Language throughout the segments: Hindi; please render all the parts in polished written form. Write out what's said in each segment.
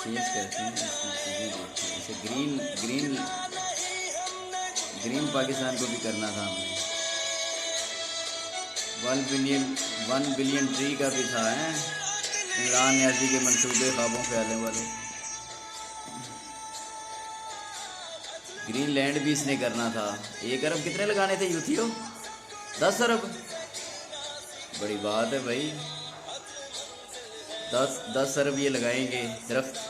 चेंज करते हैं, इसकी चीज़ें देखते हैं। इसे ग्रीन ग्रीन ग्रीन पाकिस्तान को भी करना था हमने। 1 बिलियन 1 बिलियन ट्री का भी था है, इमरान न्याजी के मंसूबे ख्वाबों ख्यालों वाले। ग्रीनलैंड भी इसने करना था। 1 अरब कितने लगाने थे यूथियो? 10 अरब। बड़ी बात है भाई। 10 10 अरब ये लगाएंगे दरख्त।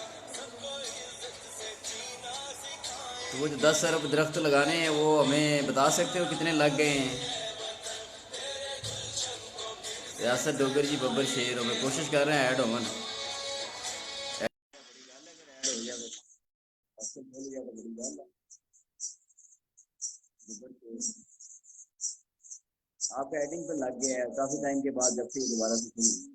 तो वो जो 10 अरब दरख्त लगाने हैं वो हमें बता सकते हो कितने लग गए हैं? रियासत डोगर जी बब्बर शेर हो, कोशिश कर रहे हैं ऐड होवन। आपका एडिंग तो लग गया है काफी टाइम के बाद, जब से दोबारा से शुरू।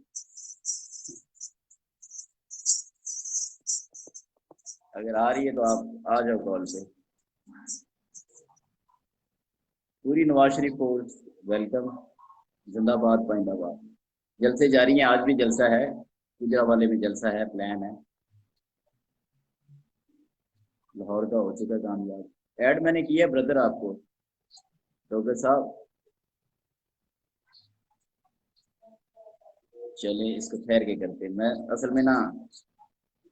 अगर आ रही है तो आप आ जाओ कॉल पे। पूरी नवाज शरीफ को वेलकम, जिंदाबाद पाइंदाबाद। जलसे जारी हैं, आज भी जलसा है, गुजरा वाले में जलसा है, प्लान है। लाहौर का हो चुका कामयाब। ऐड मैंने किया ब्रदर आपको, डॉक्टर साहब। चले इसको ठहर के करते हैं। मैं असल में ना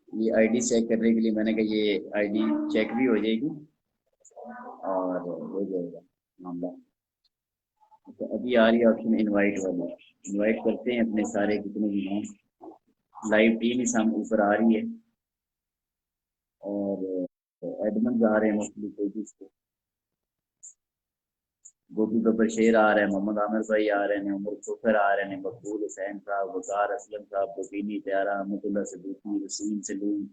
ये आईडी चेक करने के लिए मैंने कहा ये आईडी चेक भी हो जाएगी और हो जाएगा मामला। तो अभी आ रही है ऑप्शन इनवाइट वाली, इनवाइट करते हैं अपने सारे जितने भी हैं। लाइव टीम ही सामने ऊपर आ रही है और एडमन आ रहे हैं मोस्टली तेजी से। गोपी बब्बर शेर आ रहे हैं, मोहम्मद आमिर भाई आ रहे हैं, उमर खोखर आ रहे हैं, मकबूल हुसैन साहब, वकार असलम साहब, बुकीनी प्यारा, अहमदुल्ला सदूकी, वसीम सलीम,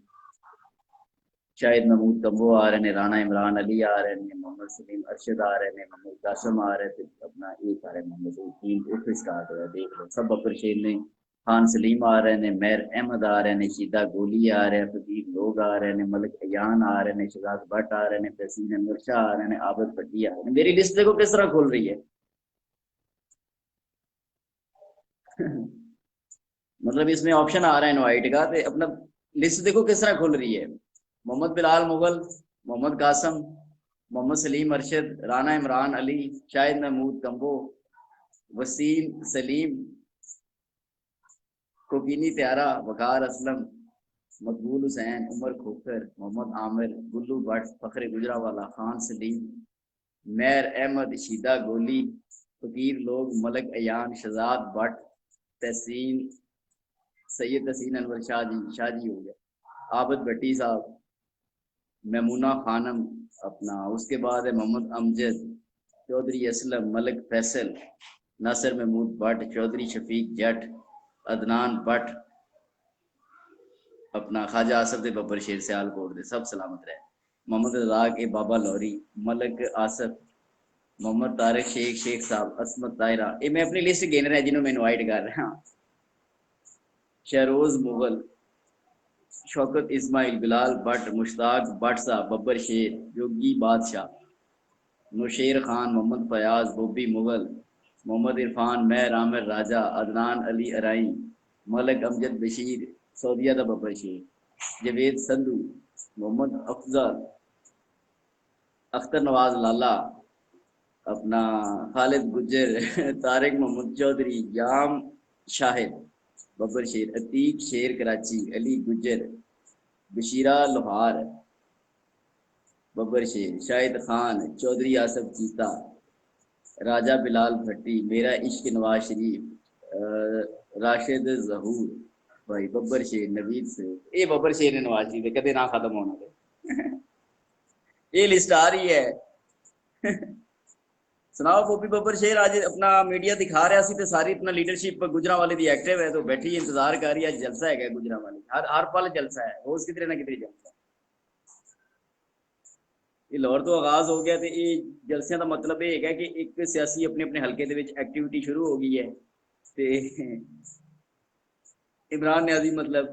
शाहिद महमूद कम्बो आ रहे हैं, राना इमरान अली आ रहे हैं, मोहम्मद सलीम अरशद आ रहे हैं, मोहम्मद कासम आ रहे थे अपना एक आ रहे हैं, मोहम्मद टीम उठ स्टार्ट हो देख लो सब। बब्बर शेर ने, खान सलीम आ रहे हैं, मैर अहमद आ रहे हैं, शीदा गोली आ रहे हैं, फकीर लोग आ रहे हैं, मलिक अयान आ रहे हैं, शहजाद भट्ट आ रहे हैं, तहसीन मुर्शा आ रहे हैं, आबद भट्टी आ रहे हैं। मेरी लिस्ट देखो किस तरह खोल रही है। मतलब इसमें ऑप्शन आ रहा है इनवाइट का, तो अपना लिस्ट देखो किस तरह खुल रही है। मोहम्मद बिलाल मुगल, मोहम्मद कासम, मोहम्मद सलीम अरशद, राना इमरान अली, शाहिद महमूद कम्बो, वसीम सलीम, कोकीनी त्यारा, वकार असलम, मकबूल हुसैन, उमर खोखर, मोहम्मद आमिर, गुल्लू भट्ट, फखरे गुजरावाला, खान सलीम, मैर अहमद, शीदा गोली, फकीर लोग, मलक अयान, शहजाद भट्ट, तहसीन, सैयद तहसीन अनवर शाहजी हो गया, आबद भट्टी साहब, मेमुना खानम अपना। उसके बाद है मोहम्मद अमजद, चौधरी असलम, मलिक फैसल, नासिर महमूद भट्ट, चौधरी शफीक जट, अदनान भट्ट, अपना ख्वाजा आसफ दे बब्बर शेर सियालकोट दे सब सलामत रहे, मोहम्मद रजाक ए बाबा लौरी, मलक आसफ, मोहम्मद तारिक शेख शेख साहब, असमत तायरा। ये मैं अपनी लिस्ट गिन रहा है जिन्होंने इनवाइट कर रहे हैं। शहरोज मुगल, शौकत इस्माइल, बिलाल भट्ट, मुश्ताक भट्ट साहब, बब्बर शेर, योगी बादशाह, नौशेर खान, मोहम्मद फयाज, बोबी मुगल, मोहम्मद इरफान, मैर आमिर राजा, अदनान अली अराई, मलक अमजद बशीर, सऊदिया दा बब्बर शेर, जवेद संधू, मोहम्मद अफजल, अख्तर नवाज लाला, अपना खालिद गुज्जर, तारिक मोहम्मद चौधरी, याम शाहिद बब्बर शेर, अतीक शेर कराची, अली गुज्जर, बशीरा लोहार बब्बर शेर, शाहिद खान, चौधरी आसफ चीता, राजा बिलाल भट्टी, मेरा इश्क नवाज शरीफ, राशिद जहूर भाई, बब्बर शेर, नवीद से ये बब्बर शेर ने नवाज शरीफ कदे ना खत्म होना दे। ये लिस्ट आ रही है। सुनाओ पोपी बब्बर शेर आज अपना मीडिया दिखा रहा सी, सारी अपना लीडरशिप गुजरा वाले दी एक्टिव है, तो बैठी इंतजार कर रही है। जलसा है गुजरा वाले, हर पल जलसा है, रोज कितने ना कितने जलसा है। ये लाहौर तो आगाज हो गया, तो ये जलसियां का मतलब ये है कि एक सियासी अपने अपने हल्के दे विच एक्टिविटी शुरू हो गई है। ते इमरान न्याजी मतलब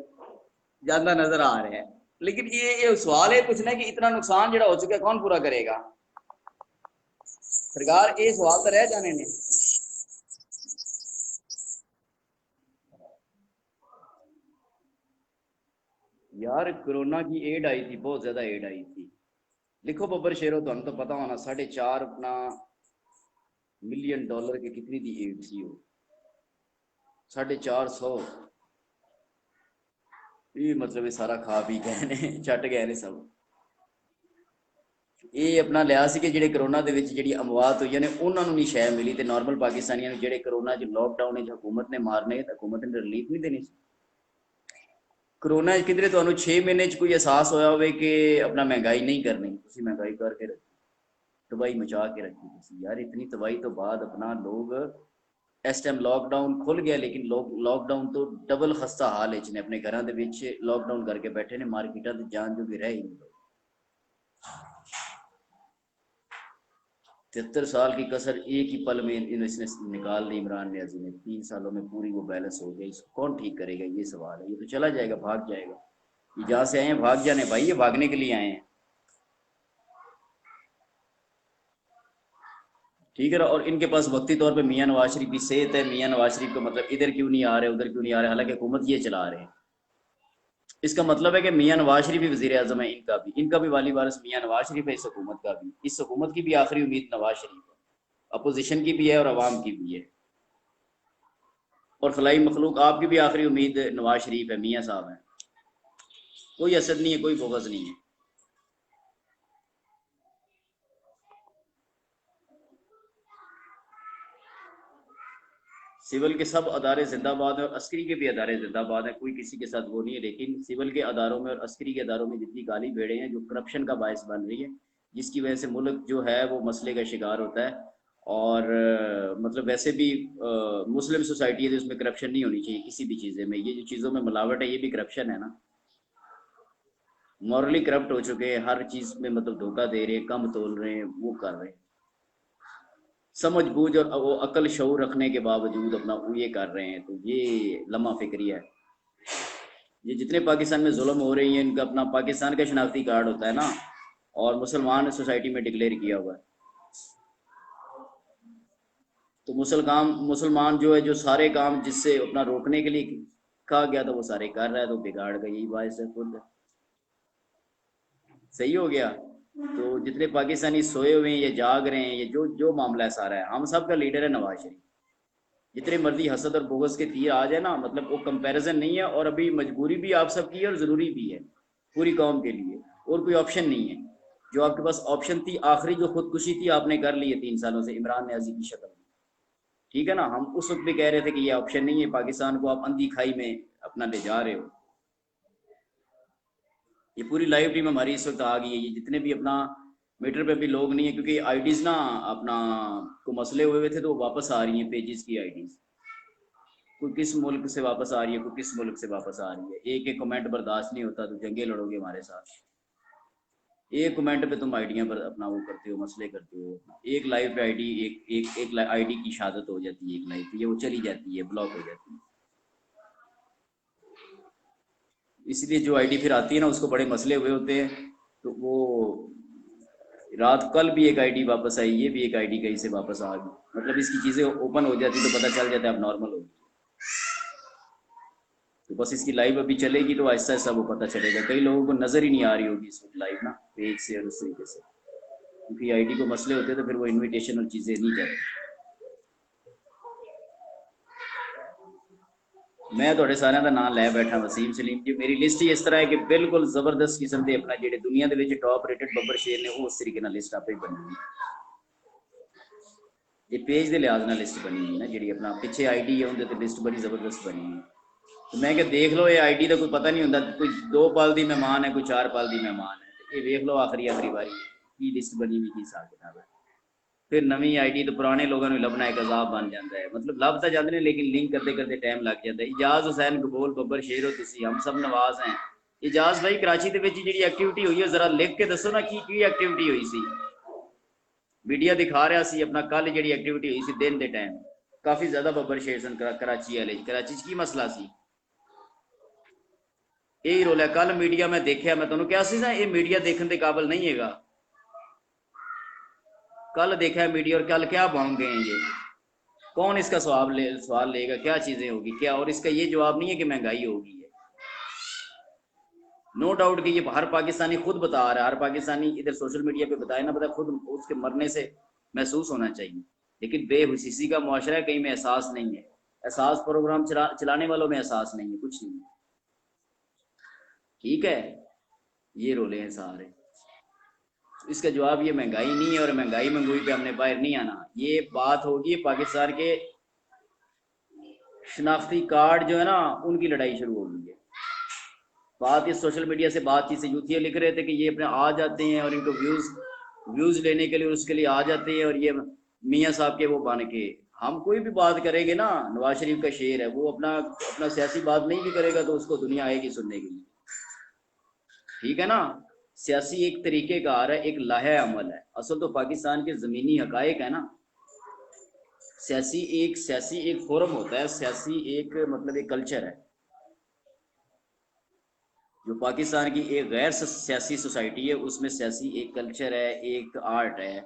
ज्यादा नजर आ रहे हैं। लेकिन ये सवाल है पूछना कि इतना नुकसान जो हो चुका है कौन पूरा करेगा? सरकार ये सवाल तो रह जाने ने। यार कोरोना की एड आई थी, बहुत ज्यादा एड आई थी। लिखो बब्बर शेरो, तो हम तो पता होना, 4.5 अपना मिलियन डॉलर की कितनी थी एड थी वो, 450। ये मतलब ये सारा खा पी गए ने छट गए ने सब। ਇਹ ਆਪਣਾ ਲਿਆ ਸੀ ਕਿ ਜਿਹੜੇ ਕਰੋਨਾ ਦੇ ਵਿੱਚ ਜਿਹੜੀ ਅਮਵਾਤ ਹੋਈਆਂ ਨੇ ਉਹਨਾਂ ਨੂੰ ਨਹੀਂ ਸ਼ੈ ਮਿਲੀ, ਤੇ ਨਾਰਮਲ ਪਾਕਿਸਤਾਨੀਆਂ ਨੂੰ ਜਿਹੜੇ ਕਰੋਨਾ 'ਚ ਲੋਕਡਾਊਨ ਵਿੱਚ ਹਕੂਮਤ ਨੇ ਮਾਰਨੇ, ਤਾਂ ਹਕੂਮਤ ਨੇ ਰਿਲੀਫ ਨਹੀਂ ਦੇਣੀ ਸੀ। ਕਰੋਨਾ 'ਚ ਕਿਧਰੇ ਤੁਹਾਨੂੰ 6 ਮਹੀਨੇ 'ਚ ਕੋਈ ਅਹਿਸਾਸ ਹੋਇਆ ਹੋਵੇ ਕਿ ਆਪਣਾ ਮਹਿੰਗਾਈ ਨਹੀਂ ਕਰਨੀ, ਤੁਸੀਂ ਮਹਿੰਗਾਈ ਕਰਕੇ ਰੱਖੀ, ਤਬਾਹੀ ਮਚਾ ਕੇ ਰੱਖੀ ਤੁਸੀਂ ਯਾਰ। ਇਤਨੀ ਤਬਾਹੀ ਤੋਂ ਬਾਅਦ ਆਪਣਾ ਲੋग ਇਸ ਟਾਈਮ ਲੋਕਡਾਊਨ ਖੁੱਲ ਗਿਆ, ਲੇਕਿਨ ਲੋਕ ਲੋਕਡਾਊਨ ਤੋਂ ਡਬਲ ਖਸਤਾ ਹਾਲ ਵਿੱਚ ਨੇ, ਆਪਣੇ ਘਰਾਂ ਦੇ ਵਿੱਚ ਲੋਕਡਾਊਨ ਕਰਕੇ ਬੈਠੇ ਨੇ, ਮਾਰਕੀਟਾਂ ਤੇ ਜਾਣ ਜੋਗੇ ਰਹਿ ਹੀ ਨਹੀਂ। 73 साल की कसर एक ही पल में इसने निकाल ली। इमरान न्याजी ने 3 सालों में पूरी वो बैलेंस हो गई, इसको कौन ठीक करेगा, ये सवाल है। ये तो चला जाएगा, भाग जाएगा। ये जहाँ से आए हैं भाग जाने भाई, ये भागने के लिए आए हैं, ठीक है ना। और इनके पास वक्ती तौर पे मियां नवाज शरीफ की सेहत है, मियां नवाज शरीफ को मतलब इधर क्यों नहीं आ रहे, उधर क्यों नहीं आ रहे, हालांकि हुकूमत ये चला रहे हैं। इसका मतलब है कि मियां नवाज शरीफ भी वजीर आजम है, इनका भी वाली वारिस मियां नवाज शरीफ है, इस हुकूमत का भी। इस हुकूमत की भी आखिरी उम्मीद नवाज शरीफ है, अपोजिशन की भी है और अवाम की भी है। और खलाई मखलूक आपकी भी आखिरी उम्मीद नवाज शरीफ है, मियाँ साहब हैं। कोई असद नहीं है, कोई बोगस नहीं है। सिविल के सब अदारे जिंदाबाद है और अस्करी के भी अदारे जिंदाबाद है, कोई किसी के साथ वो नहीं है। लेकिन सिविल के अदारों में और अस्करी के अदारों में जितनी गाली भेड़े हैं जो करप्शन का बायस बन रही है, जिसकी वजह से मुल्क जो है वो मसले का शिकार होता है। और मतलब वैसे भी मुस्लिम सोसाइटी है, तो उसमें करप्शन नहीं होनी चाहिए किसी भी चीज़ें में। ये जो चीज़ों में मिलावट है, ये भी करप्शन है ना। मॉरली करप्ट हो चुके हैं, हर चीज़ में मतलब धोखा दे रहे हैं, कम तोल रहे हैं, वो कर रहे हैं। समझ बूझ और वो अकल शऊर रखने के बावजूद अपना वो ये कर रहे हैं, तो ये लम्हा फिक्री है। ये जितने पाकिस्तान में जुल्म हो रही है, इनका अपना पाकिस्तान का शनाख्ती कार्ड होता है ना, और मुसलमान सोसाइटी में डिक्लेयर किया हुआ है। तो मुसलमान जो है, जो सारे काम जिससे अपना रोकने के लिए कहा गया था वो सारे कर रहा है, तो बिगाड़ का यही बात है खुद। सही हो गया। तो जितने पाकिस्तानी सोए हुए हैं, ये जाग रहे हैं, ये जो जो मामला है सारा है, हम सब का लीडर है नवाज शरीफ। जितने मर्जी हसद और बोगस के तीर आ जाए ना, मतलब वो कंपैरिजन नहीं है। और अभी मजबूरी भी आप सबकी है और ज़रूरी भी है पूरी कौम के लिए, और कोई ऑप्शन नहीं है। जो आपके पास ऑप्शन थी, आखिरी जो खुदकुशी थी आपने कर ली है 3 सालों से इमरान न्याजी की शक्ल में, ठीक है ना। हम उस वक्त भी कह रहे थे कि ये ऑप्शन नहीं है, पाकिस्तान को आप अंधी खाई में अपना ले जा रहे हो। ये पूरी लाइव टीम हमारी इस वक्त आ गई है। ये जितने भी अपना मीटर पे भी लोग नहीं है, क्योंकि आईडीज ना अपना को मसले हुए थे, तो वो वापस आ रही हैं पेजेस की आईडीज। कोई किस मुल्क से वापस आ रही है, कोई किस मुल्क से वापस आ रही है। एक एक कमेंट बर्दाश्त नहीं होता, तो जंगे लड़ोगे हमारे साथ। एक कमेंट पे तुम आईडियां पर अपना वो करते हो, मसले करते हो। एक लाइव पे आईडी एक आईडी की शहादत हो जाती है, एक लाइव पे ये वो चली जाती है, ब्लॉक हो जाती है। इसलिए जो आईडी फिर आती है ना, उसको बड़े मसले हुए होते हैं, तो वो रात कल भी एक आईडी वापस आई, ये भी एक आईडी कहीं से वापस आ गई। मतलब इसकी चीज़ें ओपन हो जाती तो पता चल जाता है अब नॉर्मल होगी। तो बस इसकी लाइव अभी चलेगी तो आहिस्ता आहिस्ता वो पता चलेगा। कई लोगों को नज़र ही नहीं आ रही होगी इस वक्त लाइव ना, पेज से और उस तरीके से, क्योंकि आईडी को मसले होते हैं तो फिर वो इन्विटेशन और चीज़ें नहीं जाती। मैं थोड़े सारे का नाम लै बैठा वसीम सलीम जी। मेरी लिस्ट ही इस तरह है कि बिल्कुल जबरदस्त किस्म के अपना जो दुनिया के टॉप रेटेड बब्बर शेर ने, वो उस तरीके लिस्ट आप ही बनी हुई। ये पेज के लिहाज ना लिस्ट बनी हुई ना, जी अपना पिछे आईडी है उनके लिस्ट बड़ी जबरदस्त बनी हुई। तो मैं क्या देख लो, ये आईडी का कोई पता नहीं होता, कोई 2 पल की मेहमान है, कोई 4 पल की मेहमान है। ये देख लो आखिरी आखिरी बारी की लिस्ट बनी हुई, की हिसाब किताब है। फिर नवी आईडी तो पुराने लोगों ने लभना एक अजाब बन जाता है। मतलब लभ तो जाते हैं, लेकिन लिंक करते करते टाइम लग जाता है। इजाज हुसैन कबूल बब्बर शेर हो तुसी, हम सब नवाज हैं। इजाज भाई कराची के जी एक्टिविटी हुई है, जरा लिख के दसो ना की एक्टिविटी हुई सी। मीडिया दिखा रहा सी अपना कल जी एक्टिविटी हुई सी दिन के टाइम, काफ़ी ज़्यादा बब्बर शेर सन कराची वाले। कराची की मसला सी, यही रोल है। कल मीडिया में देखा, मैं तुम्हें क्या सी ना, ये मीडिया देखने के काबिल नहीं है। कल देखा है मीडिया, और कल क्या बाउंड गए हैं ये। कौन इसका सवाल लेगा, क्या चीज़ें होगी क्या। और इसका ये जवाब नहीं है कि महंगाई होगी है। नो डाउट कि ये हर पाकिस्तानी खुद बता रहा है, हर पाकिस्तानी इधर सोशल मीडिया पे बताए ना बताए, खुद उसके मरने से महसूस होना चाहिए। लेकिन बेहुसीसी का मुआशरा है, कहीं में एहसास नहीं है, एहसास प्रोग्राम चलाने वालों में एहसास नहीं है, कुछ नहीं है। ठीक है, ये रोले हैं सारे। इसका जवाब ये महंगाई नहीं है, और महंगाई मंगूई पे हमने बाहर नहीं आना। ये बात होगी पाकिस्तान के शनाख्ती कार्ड जो है ना, उनकी लड़ाई शुरू हो गई है। बात इस सोशल मीडिया से बातचीत से यूथिया लिख रहे थे कि ये अपने आ जाते हैं और इनको व्यूज लेने के लिए उसके लिए आ जाते हैं, और ये मियाँ साहब के वो बन के। हम कोई भी बात करेंगे ना, नवाज शरीफ का शेर है, वो अपना अपना सियासी बात नहीं भी करेगा तो उसको दुनिया आएगी सुनने के लिए। ठीक है ना, सियासी एक तरीकेकार है, एक लाहे अमल है। असल तो पाकिस्तान के ज़मीनी हकायक है ना। सियासी एक फोरम होता है, सियासी एक मतलब एक कल्चर है। जो पाकिस्तान की एक गैर सियासी सोसाइटी है, उसमें सियासी एक कल्चर है, एक आर्ट है,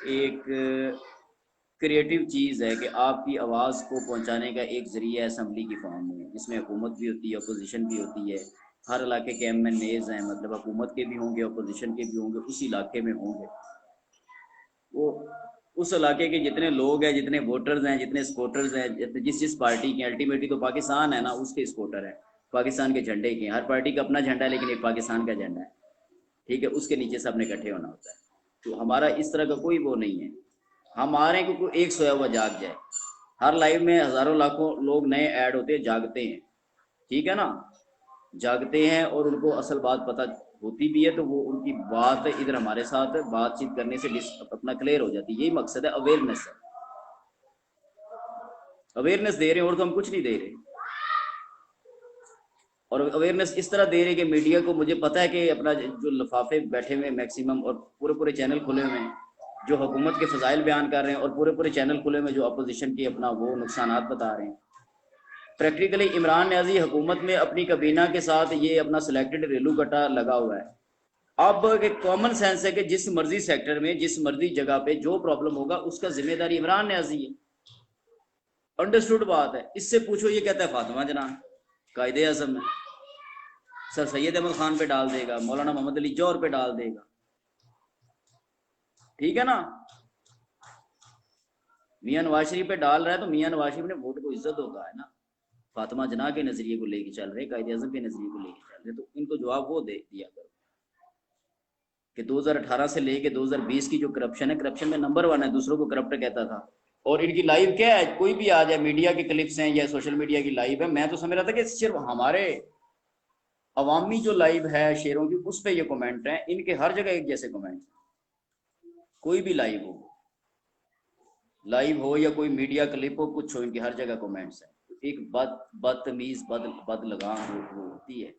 एक क्रिएटिव चीज़ है कि आपकी आवाज़ को पहुंचाने का एक ज़रिया है असम्बली की फॉर्म में, जिसमें हुकूमत भी होती है, अपोजिशन भी होती है। हर इलाके के MNAs हैं, मतलब हुकूमत के भी होंगे, अपोजिशन के भी होंगे, उस इलाके में होंगे। वो उस इलाके के जितने लोग हैं, जितने वोटर्स हैं, जितने सपोर्टर्स हैं, जिस जिस पार्टी के, अल्टीमेटली तो पाकिस्तान है ना, उसके सपोर्टर हैं, पाकिस्तान के झंडे के। हर पार्टी का अपना झंडा है, लेकिन एक पाकिस्तान का झंडा है। ठीक है, उसके नीचे सबने इकट्ठे होना होता है। तो हमारा इस तरह का कोई वो नहीं है। हम आ रहे हैं क्योंकि एक सोया हुआ जाग जाए। हर लाइव में हजारों लाखों लोग नए ऐड होते हैं, जागते हैं। ठीक है ना, जागते हैं और उनको असल बात पता होती भी है, तो वो उनकी बात इधर हमारे साथ बातचीत करने से अपना क्लियर हो जाती है। यही मकसद है, अवेयरनेस है। अवेयरनेस दे रहे हैं, और तो हम कुछ नहीं दे रहे। और अवेयरनेस इस तरह दे रहे कि मीडिया को, मुझे पता है कि अपना जो लफाफे बैठे हुए मैक्सिमम, और पूरे पूरे चैनल खुले हुए हैं जो हुकूमत के फजाइल बयान कर रहे हैं, और पूरे पूरे चैनल खुले हुए हैं जो अपोजिशन की अपना वो नुकसान बता रहे हैं। प्रैक्टिकली इमरान न्याजी हुकूमत में अपनी कबीना के साथ ये अपना सिलेक्टेड रेलू कटा लगा हुआ है। अब एक कॉमन सेंस है कि जिस मर्जी सेक्टर में, जिस मर्जी जगह पे जो प्रॉब्लम होगा, उसका जिम्मेदारी इमरान न्याजी है। अंडरस्टूड बात है। इससे पूछो, ये कहता है फातिमा जना कायदे आजम है, सर सैयद अहमद खान पे डाल देगा, मौलाना मोहम्मद अली जौहर पे डाल देगा। ठीक है ना, मियां नवाज शरीफ पे डाल रहा है, तो मियां नवाज शरीफ ने वोट को इज्जत होगा है ना। फातिमा जना के नजरिए को लेके चल रहे, कायदे आजम के नजरिए को लेके चल रहे, तो इनको जवाब वो दे दिया करो कि 2018 से लेके 2020 की जो करप्शन है, करप्शन में नंबर 1 है, दूसरों को करप्ट कहता था। और इनकी लाइव क्या है, कोई भी आ जाए, मीडिया के क्लिप्स हैं या सोशल मीडिया की लाइव है, मैं तो समझ रहा था कि सिर्फ हमारे अवामी जो लाइव है शेरों की, उस पर ये कमेंट है। इनके हर जगह एक जैसे कमेंट, कोई भी लाइव हो या कोई मीडिया क्लिप हो, कुछ हो, इनकी हर जगह कमेंट्स हैं। एक बदतमीज बद लगाम वो होती है।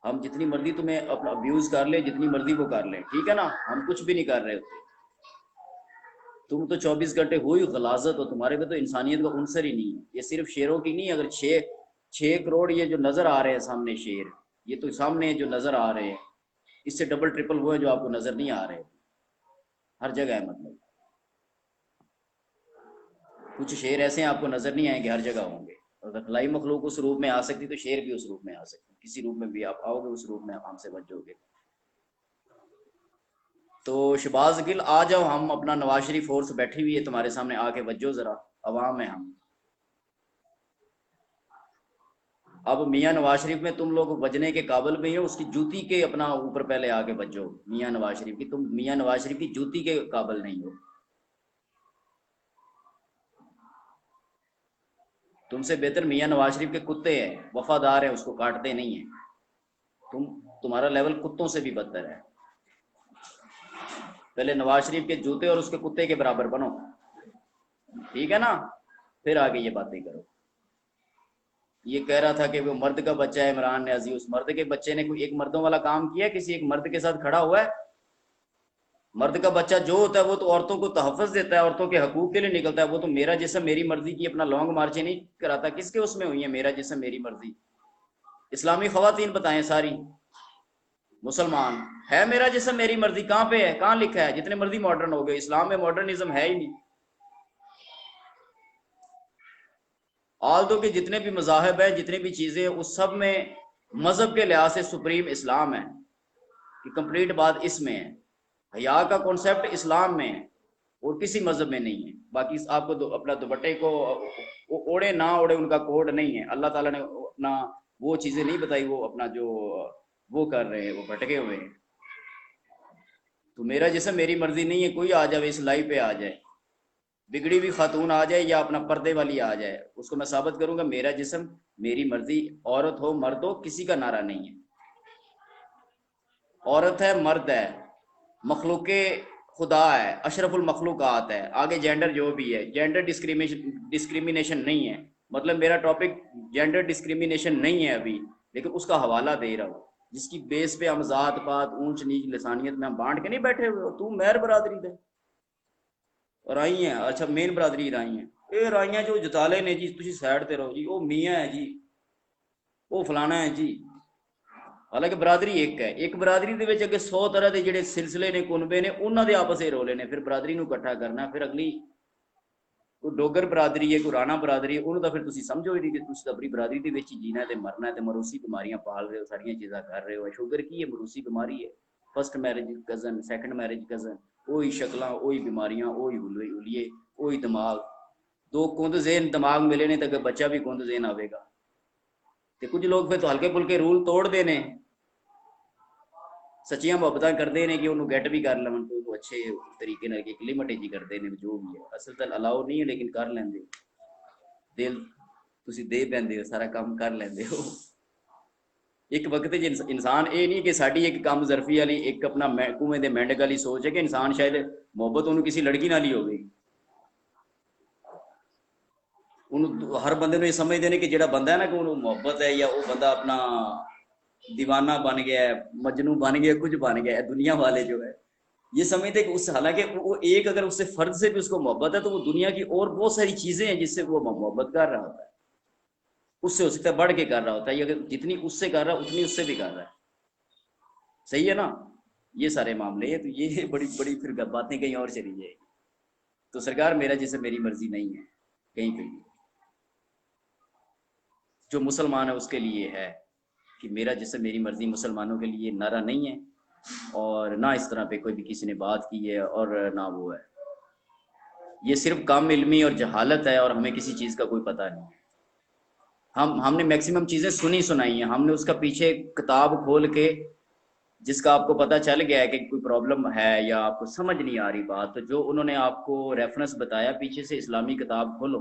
हम जितनी मर्जी तुम्हें अपना अब्यूज कर ले, जितनी मर्जी वो कर ले, ठीक है ना, हम कुछ भी नहीं कर रहे होते। तुम तो 24 घंटे हो ही गलाजत हो, तुम्हारे पे तो इंसानियत का उनसर ही नहीं है। ये सिर्फ शेरों की नहीं, अगर 6 करोड़ ये जो नजर आ रहे हैं सामने शेर, ये तो सामने जो नजर आ रहे हैं, इससे डबल ट्रिपल वो है जो आपको नजर नहीं आ रहे। हर जगह है, मतलब कुछ शेर ऐसे हैं आपको नजर नहीं आएंगे, हर जगह होंगे। अगर खलाई मखलूक उस रूप में आ सकती, तो शेर भी उस रूप में आ सकते। किसी रूप में भी आप आओगे, उस रूप में आप हमसे बचोगे। तो शबाज गिल आ जाओ, हम अपना नवाज शरीफ फोर्स बैठी हुई है तुम्हारे सामने, आके बजो जरा, अवाम है हम। अब मियाँ नवाज शरीफ में तुम लोग बजने के काबिल नहीं हो, उसकी जूती के अपना ऊपर पहले आके बजो। मियाँ नवाज शरीफ की, तुम मियाँ नवाज शरीफ की जूती के काबिल नहीं हो। तुमसे बेहतर मियाँ नवाज शरीफ के कुत्ते हैं, वफादार है, उसको काटते नहीं है। तुम तुम्हारा लेवल कुत्तों से भी बदतर है। पहले नवाज शरीफ के जूते और उसके कुत्ते के बराबर बनो, ठीक है ना, फिर आगे ये बातें करो। ये कह रहा था कि वो मर्द का बच्चा है इमरान न्याजी, उस मर्द के बच्चे ने कोई एक मर्दों वाला काम किया, किसी एक मर्द के साथ खड़ा हुआ है? मर्द का बच्चा जो होता है वो तो औरतों को तहफ़्फ़ुज़ देता है, औरतों के हकूक के लिए निकलता है। वो तो मेरा जिस्म मेरी मर्जी की अपना लॉन्ग मार्चे नहीं कराता। किसके उसमें हुई है मेरा जिस्म मेरी मर्जी? इस्लामी खवातीन बताएं सारी, मुसलमान है मेरा जिस्म मेरी मर्जी, कहाँ पे है, कहाँ लिखा है? जितने मर्जी मॉडर्न हो गए, इस्लाम में मॉडर्निज्म है ही नहीं। आल दो के जितने भी मजाहब हैं, जितने भी चीज़ें, उस सब में मजहब के लिहाज से सुप्रीम इस्लाम है कि कंप्लीट बात इसमें है। हया का कॉन्सेप्ट इस्लाम में है और किसी मजहब में नहीं है। बाकी आपको अपना दुपट्टे को ओढ़े ना ओढ़े उनका कोड नहीं है। अल्लाह ताला ने अपना वो चीजें नहीं बताई, वो अपना जो वो कर रहे हैं, वो भटके हुए हैं। तो मेरा जिसम मेरी मर्जी नहीं है, कोई आ जाए इस लाइफ पे आ जाए, बिगड़ी हुई खातून आ जाए या अपना पर्दे वाली आ जाए, उसको मैं साबित करूंगा मेरा जिसम मेरी मर्जी। औरत हो मर्द हो, किसी का नारा नहीं है। औरत है मर्द है, मखलूक खुदा है, अशरफुल मखलूकात है। आगे जेंडर जो भी है, जेंडर डिस्क्रिमिनेशन नहीं है। मतलब मेरा टॉपिक जेंडर डिस्क्रिमिनेशन नहीं है अभी, लेकिन उसका हवाला दे रहा हूँ जिसकी बेस पे हम जात पात ऊंच नीच लसानियत में हम बांट के नहीं बैठे हुए हो। तू मेहर बरादरी दे राई है, अच्छा मेन बरादरी राई है, ये राइयां जो जताले ने जी, तुम साइड ते रहो जी, वो मियाँ है जी, वो फलाना है जी। हालांकि बरादरी एक है। एक बरादरी ਦੇ ਵਿੱਚ ਅੱਗੇ 100 ਤਰ੍ਹਾਂ ਦੇ ਜਿਹੜੇ ਸਿਲਸਿਲੇ ਨੇ ਕੁਨਬੇ ਨੇ ਉਹਨਾਂ ਦੇ ਆਪਸ ਵਿੱਚ ਰੋਲੇ ਨੇ। ਫਿਰ ਬਰਾਦਰੀ ਨੂੰ ਇਕੱਠਾ ਕਰਨਾ, ਫਿਰ ਅਗਲੀ ਕੋਈ ਡੋਗਰ ਬਰਾਦਰੀ ਹੈ, ਕੋਈ ਰਾਣਾ ਬਰਾਦਰੀ ਹੈ, ਉਹਨੂੰ ਤਾਂ ਫਿਰ ਤੁਸੀਂ ਸਮਝੋ ਹੀ ਨਹੀਂ ਕਿ ਤੁਸੀਂ ਆਪਣੀ ਬਰਾਦਰੀ ਦੇ ਵਿੱਚ ਹੀ ਜੀਣਾ ਤੇ ਮਰਨਾ ਤੇ ਮਰੂਸੀ ਬਿਮਾਰੀਆਂ ਪਾਲ ਰਹੇ ਹੋ, ਸਾਰੀਆਂ ਚੀਜ਼ਾਂ ਕਰ ਰਹੇ ਹੋ। ਸ਼ੂਗਰ ਕੀ ਹੈ? ਮਰੂਸੀ ਬਿਮਾਰੀ ਹੈ। First marriage cousin, second marriage cousin, वही शक्ल, वही बीमारियां, वही हुलिये, वही दिमाग। दो कुंद जेन दिमाग मिले ने तो बच्चा भी कुंद जेन आवेगा। तो कुछ लोग फिर तो हल्के फुल्के रूल तोड़ते हैं, सच्चियां मुहब्बत करते हैं कि उन्होंने गैट भी कर लवन, तो अच्छे तरीके ना एक लिमिट जी करते हैं जो भी है। असल तो अलाउ नहीं है, लेकिन कर लेंगे। दिल तुसी दे पैंदे हो, सारा काम कर लेंदे हो। एक वक्त इंसान ये नहीं कि साड़ी एक कम जरफी वाली एक अपना कुएं दे मेंढक वाली सोच है कि इंसान शायद मोहब्बत उन्होंने किसी लड़की नाल ही हो गई। उन्होंने हर बंदे ने समझते हैं कि जो बंदा है ना कि उन्होंने मोहब्बत है या वो बंदा अपना दीवाना बन गया है, मजनू बन गया, कुछ बन गया है। दुनिया वाले जो है ये समझते कि उस, हालांकि वो एक अगर उससे फर्द से भी उसको मोहब्बत है तो वो दुनिया की और बहुत सारी चीजें हैं जिससे वो मोहब्बत कर रहा होता है, उससे हो सकता है बढ़ के कर रहा होता है। अगर जितनी उससे कर रहा है उतनी उससे भी कर रहा है। सही है ना? ये सारे मामले हैं। तो ये बड़ी बड़ी फिर बातें कहीं और चली जाएगी। तो सरकार मेरा जैसे मेरी मर्जी नहीं है कहीं पे भी। जो मुसलमान है उसके लिए है कि मेरा जैसे मेरी मर्जी, मुसलमानों के लिए नारा नहीं है। और ना इस तरह पे कोई भी किसी ने बात की है और ना वो है। ये सिर्फ कम इल्मी और जहालत है और हमें किसी चीज़ का कोई पता नहीं। हमने मैक्सिमम चीज़ें सुनी सुनाई हैं, हमने उसका पीछे किताब खोल के जिसका आपको पता चल गया है कि कोई प्रॉब्लम है या आपको समझ नहीं आ रही बात, तो जो उन्होंने आपको रेफरेंस बताया पीछे से इस्लामी किताब खोलो,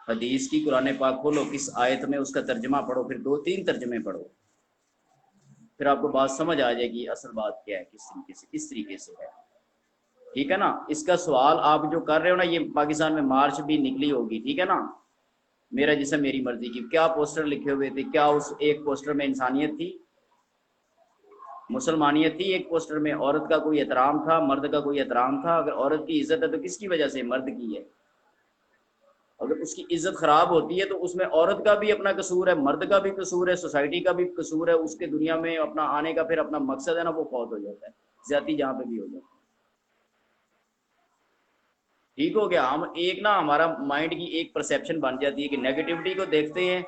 हदीस की, कुरान पाक खोलो, किस आयत में उसका तर्जमा पढ़ो, फिर 2-3 तर्जमे पढ़ो, फिर आपको बात समझ आ जाएगी असल बात क्या है, किस तरीके से है। ठीक है ना? इसका सवाल आप जो कर रहे हो ना, ये पाकिस्तान में मार्च भी निकली होगी, ठीक है ना? मेरा जिसम मेरी मर्जी की क्या पोस्टर लिखे हुए थे? क्या उस एक पोस्टर में इंसानियत थी, मुसलमानियत थी? एक पोस्टर में औरत का कोई एहतराम था, मर्द का कोई एहतराम था? अगर औरत की इज्जत है तो किसकी वजह से? मर्द की है। अगर उसकी इज्जत खराब होती है तो उसमें औरत का भी अपना कसूर है, मर्द का भी कसूर है, सोसाइटी का भी कसूर है। उसके दुनिया में अपना आने का फिर अपना मकसद है ना, वो फौत हो जाता है, ज्यादा जहाँ पे भी हो जाता है। ठीक हो गया? हम एक ना, हमारा माइंड की एक परसेप्शन बन जाती है कि नेगेटिविटी को देखते हैं,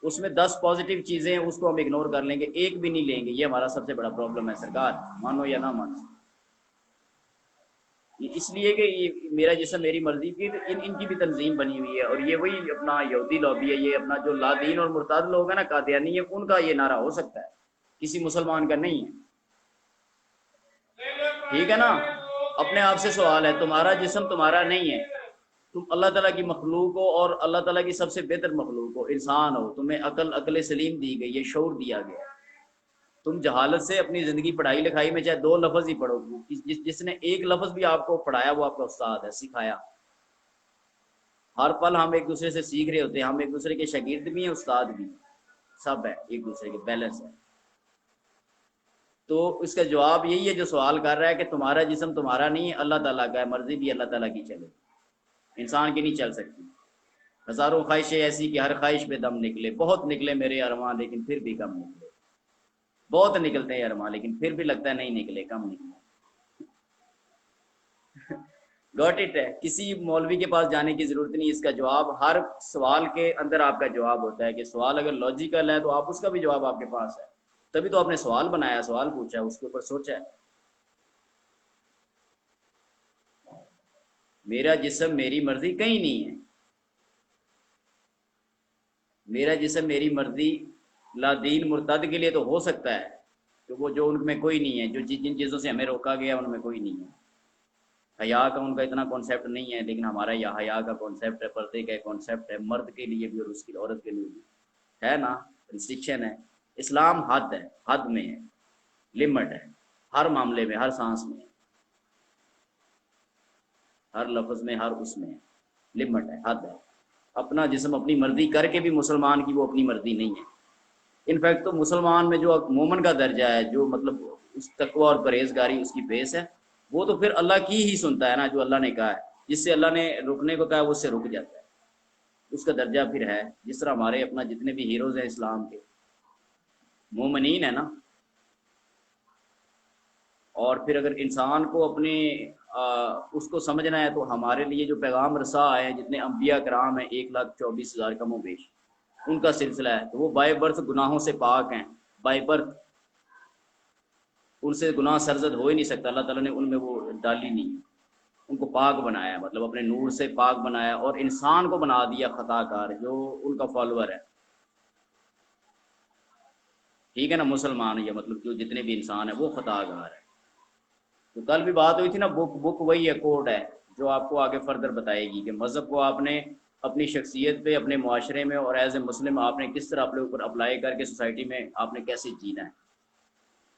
उसमें 10 पॉजिटिव चीजें हैं, उसको हम इग्नोर कर लेंगे, एक भी नहीं लेंगे। ये हमारा सबसे बड़ा प्रॉब्लम है सरकार, मानो या ना मानो। इसलिए कि ये मेरा जैसा मेरी मर्जी की इनकी भी तंजीम बनी हुई है और ये वही अपना यहूदी लॉबी है। ये अपना जो लादीन और मुर्ताद लोग हैं ना, कादियानी है, उनका ये नारा हो सकता है, किसी मुसलमान का नहीं है। ठीक है ना? अपने आप से सवाल है, तुम्हारा जिस्म तुम्हारा नहीं है, तुम अल्लाह ताला की मखलूक हो और अल्लाह ताला की सबसे बेहतर मखलूक हो, इंसान हो। तुम्हें अकल सलीम दी गई है, शऊर दिया गया। तुम जहालत से अपनी जिंदगी पढ़ाई लिखाई में चाहे 2 लफ्ज ही पढ़ो, जिसने एक लफ्ज भी आपको पढ़ाया वो आपका उस्ताद है, सिखाया। हर पल हम एक दूसरे से सीख रहे होते हैं, हम एक दूसरे के शागिर्द भी हैं, उस्ताद भी हैं, सब है एक दूसरे के, बैलेंस है। तो इसका जवाब यही है जो सवाल कर रहा है कि तुम्हारा जिस्म तुम्हारा नहीं है, अल्लाह ताला का है, मर्जी भी अल्लाह ताला की चले, इंसान की नहीं चल सकती। हजारों ख्वाहिशें ऐसी कि हर ख्वाहिश पे दम निकले, बहुत निकले मेरे अरमान लेकिन फिर भी कम निकले। बहुत निकलते हैं अरमान लेकिन फिर भी लगता है नहीं निकले, कम निकले। गॉट इट है, किसी मौलवी के पास जाने की जरूरत नहीं। इसका जवाब हर सवाल के अंदर आपका जवाब होता है कि सवाल अगर लॉजिकल है तो आप उसका भी जवाब आपके पास है। तभी तो आपने सवाल बनाया, सवाल पूछा, उसके ऊपर सोचा है। मेरा जिस्म मेरी मर्जी कहीं नहीं है। मेरा जिस्म मेरी मर्जी ला दीन मुर्तद के लिए तो हो सकता है, तो वो जो उनमें कोई नहीं है, जो जिन चीज़ों से हमें रोका गया उनमें कोई नहीं है। हया का उनका इतना कॉन्सेप्ट नहीं है, लेकिन हमारा यह हया का कॉन्सेप्ट है, पर्दे का कॉन्सेप्ट है, मर्द के लिए भी और उसकी औरत के लिए भी है ना। रिस्ट्रिक्शन है। इस्लाम हद है, हद में है, लिमिट है, हर मामले में, हर सांस में, हर लफ्ज में, हर उसमें लिमिट है, हद है। अपना जिस्म अपनी मर्जी करके भी मुसलमान की वो अपनी मर्जी नहीं है। इनफैक्ट तो मुसलमान में जो मोमन का दर्जा है, जो मतलब उस तकवा और परहेजगारी उसकी बेस है, वो तो फिर अल्लाह की ही सुनता है ना। जो अल्लाह ने कहा है, जिससे अल्लाह ने रुकने को कहा है, वो उससे रुक जाता है। उसका दर्जा फिर है जिस तरह हमारे अपना जितने भी हीरोज हैं इस्लाम के, मोमिनीन है ना। और फिर अगर इंसान को अपने उसको समझना है तो हमारे लिए जो पैगाम रसा आए हैं, जितने अम्बिया कराम हैं, 1,24,000 कम बेश, उनका सिलसिला है, तो वो बाय बर्थ गुनाहों से पाक हैं। बाय बर्थ उनसे गुनाह सरजद हो ही नहीं सकता, अल्लाह ताला ने उनमें वो डाली नहीं। उनको पाक बनाया, मतलब अपने नूर से पाक बनाया, और इंसान को बना दिया खताकार जो उनका फॉलोअर है। ठीक है ना, मुसलमान या मतलब जो जितने भी इंसान है वो खताकार है। तो कल भी बात हुई थी ना, बुक बुक वही है, कोड है, जो आपको आगे फर्दर बताएगी कि मज़हब को आपने अपनी शख्सियत पे, अपने मुआशरे में और एज ए मुस्लिम आपने किस तरह अपने ऊपर अप्लाई करके सोसाइटी में आपने कैसे जीना है।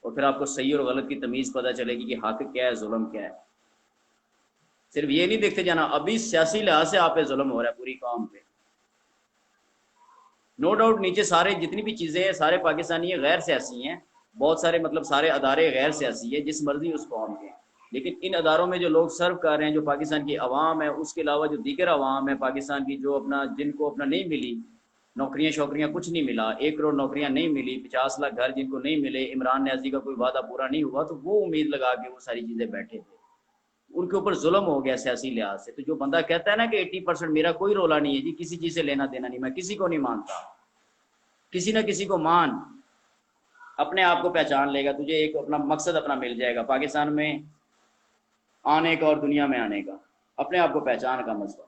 और फिर आपको सही और गलत की तमीज़ पता चलेगी कि हक क्या है, जुल्म क्या है। सिर्फ ये नहीं देखते जाना अभी सियासी लिहाज से आप पे जुल्म हो रहा है पूरी कौम पे। नो डाउट नीचे सारे जितनी भी चीज़ें हैं, सारे पाकिस्तानी गैर सियासी हैं। बहुत सारे मतलब सारे अदारे गैर सियासी है, जिस मर्जी उस कौम के। लेकिन इन अदारों में जो लोग सर्व कर रहे हैं, जो पाकिस्तान की आवाम है, उसके अलावा जो दीगर आवाम है पाकिस्तान की, जो अपना जिनको अपना नहीं मिली नौकरियां शौकरियां, कुछ नहीं मिला, 1 करोड़ नौकरियां नहीं मिली, 50 लाख घर जिनको नहीं मिले, इमरान न्याजी का कोई वादा पूरा नहीं हुआ, तो वो उम्मीद लगा के वो सारी चीज़ें बैठे थे। उनके ऊपर जुल्म हो गया सियासी लिहाज से। तो जो बंदा कहता है ना कि 80% मेरा कोई रोला नहीं है जी, किसी चीज़ से लेना देना नहीं, मैं किसी को नहीं मानता, किसी ना किसी को मान, अपने आप को पहचान लेगा, तुझे एक अपना मकसद अपना मिल जाएगा पाकिस्तान में आने का और दुनिया में आने का, अपने आप को पहचान का मसला।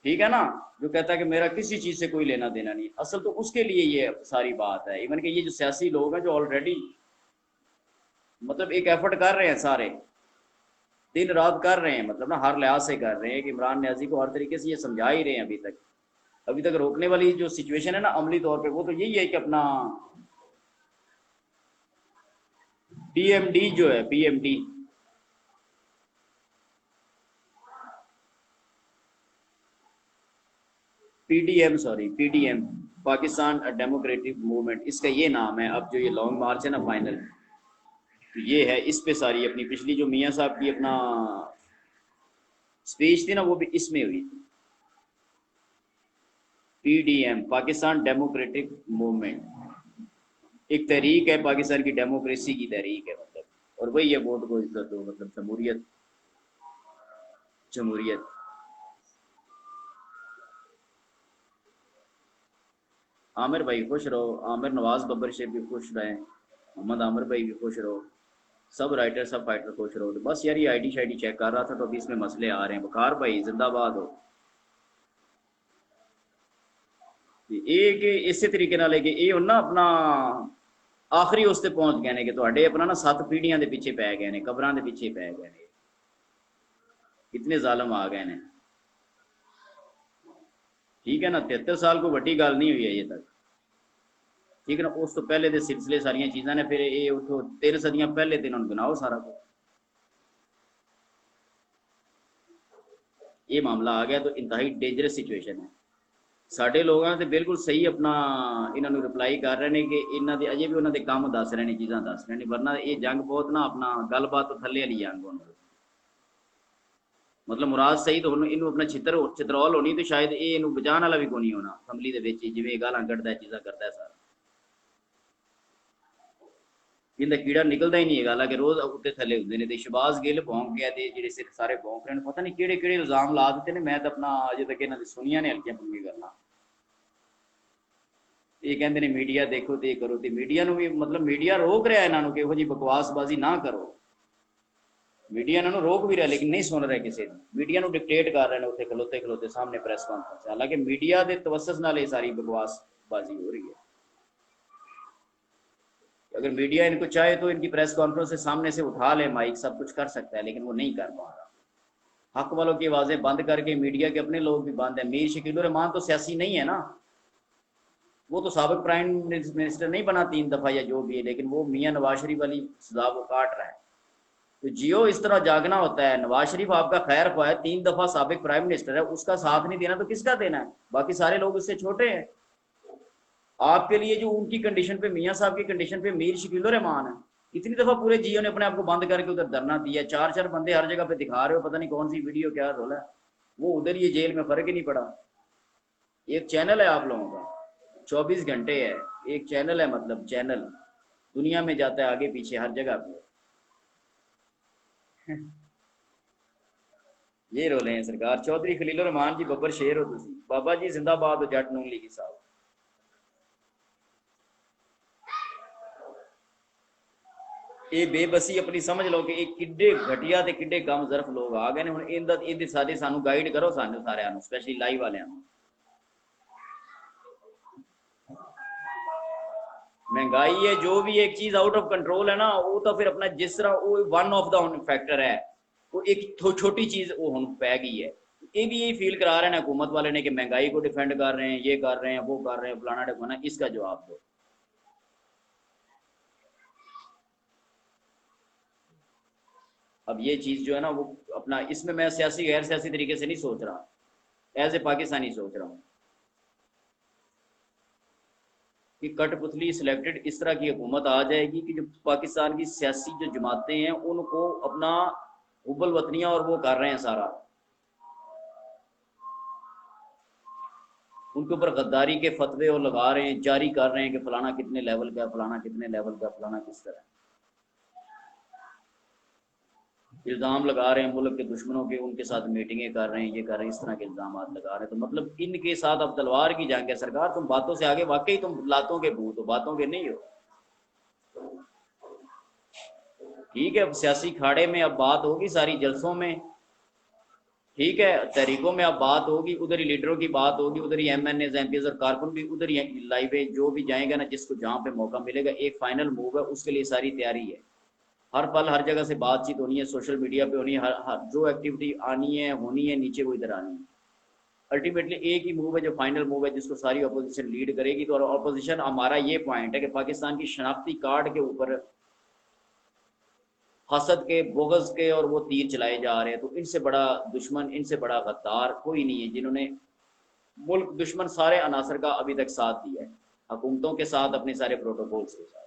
ठीक है ना। जो कहता है कि मेरा किसी चीज़ से कोई लेना देना नहीं, असल तो उसके लिए ये सारी बात है। इवन कि ये जो सियासी लोग हैं जो ऑलरेडी मतलब एक एफर्ट कर रहे हैं, सारे दिन रात कर रहे हैं, मतलब ना हर लिहाज से कर रहे हैं कि इमरान न्याजी को हर तरीके से ये समझा ही रहे हैं। अभी तक रोकने वाली जो सिचुएशन है ना अमली तौर पे, वो तो यही है कि अपना पीएमडी जो है, PMD, PDM, sorry PDM, Pakistan democratic movement, इसका ये नाम है। अब जो ये लॉन्ग मार्च है ना फाइनल, तो ये है, इस पे सारी अपनी पिछली जो मियाँ साहब की अपना स्पीच थी ना, वो भी इसमें हुई थी। पीडीएम, पाकिस्तान डेमोक्रेटिक मूवमेंट, एक तहरीक है, पाकिस्तान की डेमोक्रेसी की तहरीक है मतलब। और वही है वोट को इज्जत दो, मतलब जमहूरियत, जमहूरियत। आमिर भाई खुश रहो, आमिर नवाज बब्बर शेख भी खुश रहें, मोहम्मद आमिर भाई भी खुश रहो, सब राइटर सब फाइटर खुश रहो। तो बस यार ये आईडी शाइडी चेक कर रहा था, तो अभी इसमें मसले आ रहे हैं। बकार भाई जिंदाबाद हो। एक इस तरीके ना लेके ये ना अपना आखिरी उस तक पहुंच गए ने कि ਤੁਹਾਡੇ अपना ना 7 पीढ़ियां ਦੇ ਪਿੱਛੇ ਪੈ ਗਏ ਨੇ, ਕਬਰਾਂ ਦੇ ਪਿੱਛੇ ਪੈ ਗਏ ਨੇ, इतने जालम आ गए ने। ठीक है ना, 73 साल को वड्डी गल नहीं हुई है ये तक। ठीक है ना, उस तो पहले दे सिलसिले सारिया चीज़ां ने, फिर ये उठो 3 सदियां पहले तो इन्होंने बनाओ सारा कुछ। ये मामला आ गया तो इंतहाई डेंजरस सिचुएशन है। साढ़े लोगों ने बिल्कुल सही अपना इन्होंने रिप्लाई कर रहे हैं कि इन्हों के अजे भी उन्होंने काम दस रहे हैं, चीज़ां दस रहे हैं, वरना ये जंग बहुत ना अपना गलबात तो थले वाली जंग होनी। मतलब मुराद सही तो इनू अपना चित्रौल होनी, तो शायद ये इनू बचाने वाला भी कोई नहीं होना असैम्बली के जिमें गालां कढ़दा चीज़ां करता है सारा। इनका कीड़ा निकलता ही नहीं है, हालांकि रोज उत्ते थले होंगे ने। शहबाज गिल भौंक गया ते जेडे सिर सारे भौंक रहे हैं, पता नहीं केड़े केड़े इल्जाम ला देते ने। मैं तो अपना अजे तक इन्हां दी सुनिया ने हल्कियां फुल्कियां गल्लां। ये कहते हैं मीडिया देखो तो ये करो, तो मीडिया भी मतलब मीडिया रोक रहा है इन्हों कि यहो जी बकवासबाजी ना करो। मीडिया इन्हों रोक भी रहा लेकिन नहीं सुन रहे किसी की। मीडिया डिकटेट कर रहे हैं उत्थे खलोते खलोते सामने प्रेस कॉन्फ्रेंस। हालांकि मीडिया के तवसस नाल ये सारी बकवासबाजी हो रही है। अगर मीडिया इनको चाहे तो इनकी प्रेस कॉन्फ्रेंस से सामने से उठा ले माइक, सब कुछ कर सकता है, लेकिन वो नहीं कर पा रहा। हक वालों की आवाज़ें बंद करके मीडिया के अपने लोग भी बंद है। मीर शकील रहमान तो सियासी नहीं है ना, वो तो साबिक प्राइम मिनिस्टर नहीं बना 3 दफ़ा या जो भी है, लेकिन वो मियाँ नवाज शरीफ वाली सजा वो काट रहा है। तो जियो इस तरह जागना होता है। नवाज शरीफ आपका खैर ख्वाह है, 3 दफ़ा साबिक प्राइम मिनिस्टर है, उसका साथ नहीं देना तो किसका देना है? बाकी सारे लोग उससे छोटे हैं। आपके लिए जो उनकी कंडीशन पे, मियाँ साहब की कंडीशन पे मीर शकील रहमान है। इतनी दफ़ा पूरे जियो ने अपने आप को बंद करके उधर धरना दिया, 4 बंदे हर जगह पे दिखा रहे हो, पता नहीं कौन सी वीडियो क्या रोला है, वो उधर, ये जेल में फर्क ही नहीं पड़ा। एक चैनल है आप लोगों का, 24 घंटे है, एक चैनल है, मतलब चैनल दुनिया में जाता है आगे पीछे हर जगह पे। ये रोले हैं सरकार। चौधरी खलील रहमान जी बब्बर शेर हो तुसी, बाबा जी जिंदाबाद हो जट नून लीगी साहब। ये बेबसी अपनी समझ लो कि एक किड्डे घटिया ते किड्डे कम जरफ लोग आ गए ने। हुण इंदा इहदे सारे सानू गाइड करो, सानू सारिਆਂ ਨੂੰ, स्पैशली लाइव वालिਆਂ ਨੂੰ। महंगाई है जो भी, एक चीज आउट ऑफ कंट्रोल है ना, वो तो फिर अपना जिस तरह वो वन ऑफ द फैक्टर है, वो एक छोटी चीज वो हुण पै गई है। ये भी यही फील करा रहे हैं हुकूमत वाले ने कि महंगाई को डिफेंड कर रहे हैं, ये कर रहे हैं, वो कर रहे हैं, फलाना ढिकाना। इसका जवाब दो। अब ये चीज जो है ना वो अपना, इसमें मैं सियासी गैर सियासी तरीके से नहीं सोच रहा, एज ए पाकिस्तानी सोच रहा हूँ कि कठपुतली सिलेक्टेड इस तरह की हुकूमत आ जाएगी कि जो पाकिस्तान की सियासी जो जमातें हैं उनको अपना हुब्बल वतनियां और वो कर रहे हैं सारा, उनके ऊपर गद्दारी के फतवे और लगा रहे हैं, जारी कर रहे हैं कि फलाना कितने लेवल का, फलाना कितने लेवल का, फलाना किस तरह। इल्ज़ाम लगा रहे हैं मुल्क के दुश्मनों के, उनके साथ मीटिंगें कर रहे हैं, ये कर रहे हैं, इस तरह के इल्ज़ाम लगा रहे हैं। तो मतलब इनके साथ अब तलवार की जंग है। सरकार तुम बातों से आगे, वाकई तुम लातों के भूत हो, बातों के नहीं हो। ठीक है, अब सियासी खाड़े में अब बात होगी सारी जलसों में, ठीक है, तहरीकों में अब बात होगी, उधर ही लीडरों की बात होगी, उधर ही MNA MPs और कारकुन भी उधर ही लाइव है, जो भी जाएगा ना, जिसको जहाँ पे मौका मिलेगा, एक फाइनल मूव है, उसके लिए सारी तैयारी है। हर पल हर जगह से बातचीत होनी है, सोशल मीडिया पे होनी है, हर जो एक्टिविटी आनी है होनी है, नीचे वो इधर आनी है। अल्टीमेटली एक ही मूव है जो फाइनल मूव है, जिसको सारी अपोजिशन लीड करेगी। तो अपोजिशन, हमारा ये पॉइंट है कि पाकिस्तान की शनाख्ती कार्ड के ऊपर हसद के, बोगस के और वो तीर चलाए जा रहे हैं। तो इनसे बड़ा दुश्मन, इनसे बड़ा गद्दार कोई नहीं है, जिन्होंने मुल्क दुश्मन सारे अनासर का अभी तक साथ दिया है, हुकूमतों के साथ, अपने सारे प्रोटोकॉल्स के साथ।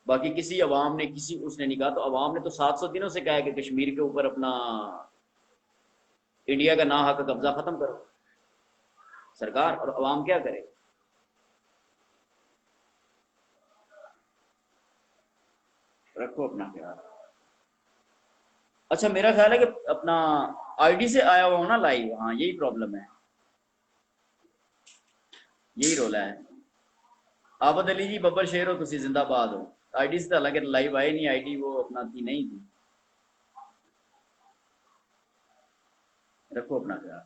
बाकी किसी अवाम ने, किसी उसने नहीं कहा। तो अवाम ने तो 700 दिनों से कहा है कि कश्मीर के ऊपर अपना इंडिया का ना हक कब्जा खत्म करो सरकार, और अवाम क्या करे? रखो अपना ख्याल। अच्छा, मेरा ख्याल है कि अपना आईडी से आया हुआ हो ना लाइव, हाँ यही प्रॉब्लम है, यही रोला है। आबद अली जी बब्बर शेर हो तुसी, जिंदाबाद हो। आईडी से तो हालांकि लाइव आए नहीं, आईडी वो अपना थी नहीं थी। रखो अपना ख्याल।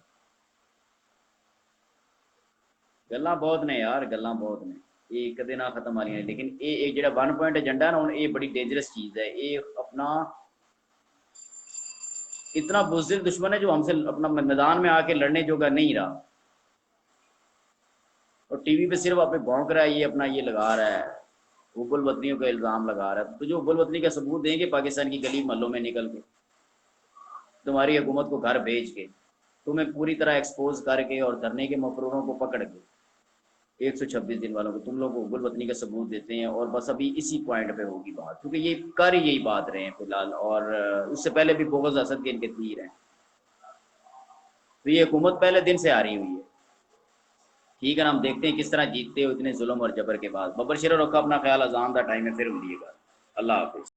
गल्लां बहुत ने यार, गल्लां बहुत ने, ये कदे ना खत्म आ रही हैं। लेकिन ये एक जो 1 पॉइंट एजेंडा ना, ये बड़ी डेंजरस चीज़ है। ये अपना इतना बुज़दिल दुश्मन है जो हमसे अपना मैदान में आके लड़ने जोगा नहीं रहा, और टीवी पे सिर्फ अपने भौंक रहा है, ये अपना ये लगा रहा है, हुब्बुल वतनियों का इल्ज़ाम लगा रहा है। तो जो हुब्बुल वतनी का सबूत देंगे पाकिस्तान की गली महलों में निकल के, तुम्हारी हुकूमत को घर भेज के, तुम्हें पूरी तरह एक्सपोज करके और धरने के मफरूरों को पकड़ के, 126 दिन वालों को, तुम लोग हुब्बुल वतनी का सबूत देते हैं। और बस अभी इसी पॉइंट पे होगी बात, क्योंकि ये कर यही बात रहे हैं फिलहाल, और उससे पहले भी बोगस असद के इनके तीर हैं। तो ये हुकूमत पहले दिन से आ रही हुई है, ठीक है ना, हम देखते हैं किस तरह जीतते हो इतने जुल्म और जबर के बाद। बब्बर शेर रखो अपना ख्याल, अजान का टाइम है, फिर मिलिएगा। अल्लाह हाफिज।